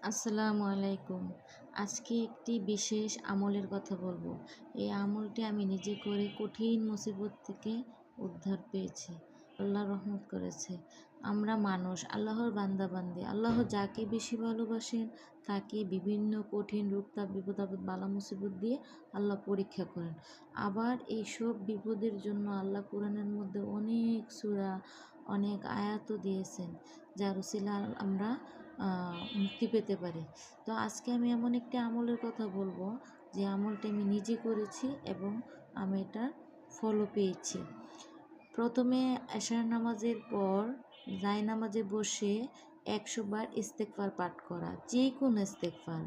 আসসালামু আলাইকুম। আজকে একটি বিশেষ আমলের কথা বলবো। এই আমলটি আমি নিজে করে কঠিন মুসিবত থেকে উদ্ধার পেয়েছি। আল্লাহ রহমত করেছে। আমরা মানুষ, আল্লাহর বান্দাবান্দি। আল্লাহ যাকে বেশি ভালোবাসেন তাকে বিভিন্ন কঠিন রোগ তাপ বিপদ আপদ বালা মুসিবত দিয়ে আল্লাহ পরীক্ষা করেন। আবার এইসব বিপদের জন্য আল্লাহ কোরআনের মধ্যে অনেক সূরা, অনেক আয়াতও দিয়েছেন, যার উসিলা আমরা মুক্তি পেতে পারি। তো আজকে আমি এমন একটি আমলের কথা বলবো যে আমলটা আমি নিজে করেছি এবং আমি এটার ফলও পেয়েছি। প্রথমে এশার নামাজের পর নামাজে বসে 100 বার ইস্তেগফার পাঠ করা, যে কোনো ইস্তেগফার।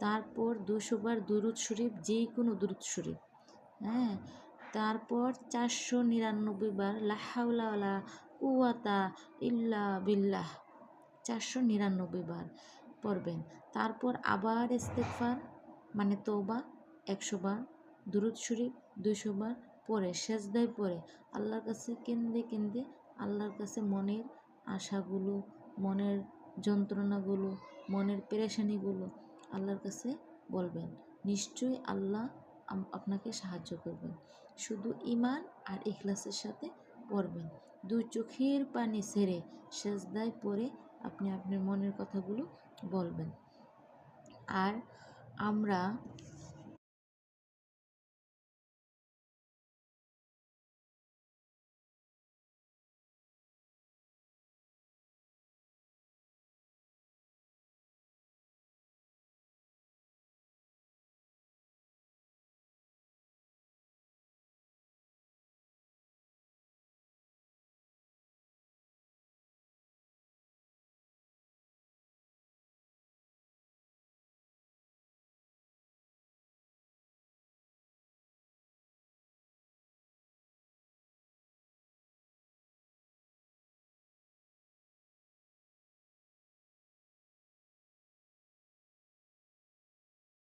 তারপর 200 বার দুরূদ শরীফ, যে কোনো দুরূদ শরীফ। হ্যাঁ, তারপর 499 বার লা হাওলা ওয়ালা কুওয়াতা ইল্লা বিল্লাহ, 499 বার পড়বেন। তারপর আবার ইস্তেগফার মানে তওবা 100 বার, দুরূদ শরীফ 200 বার পড়ে সেজদায় পড়ে আল্লাহর কাছে কেঁদে কেঁদে আল্লাহর কাছে মনের আশাগুলো, মনের যন্ত্রণাগুলো, মনের পেরেশানিগুলো আল্লাহর কাছে বলবেন। নিশ্চয়ই আল্লাহ আপনাকে সাহায্য করবেন। শুধু ঈমান আর ইখলাসের সাথে পড়বেন। 2 চোখের পানি ছেড়ে সেজদায় পড়ে আপনি আপনার মনের কথাগুলো বলবেন। আর আমরা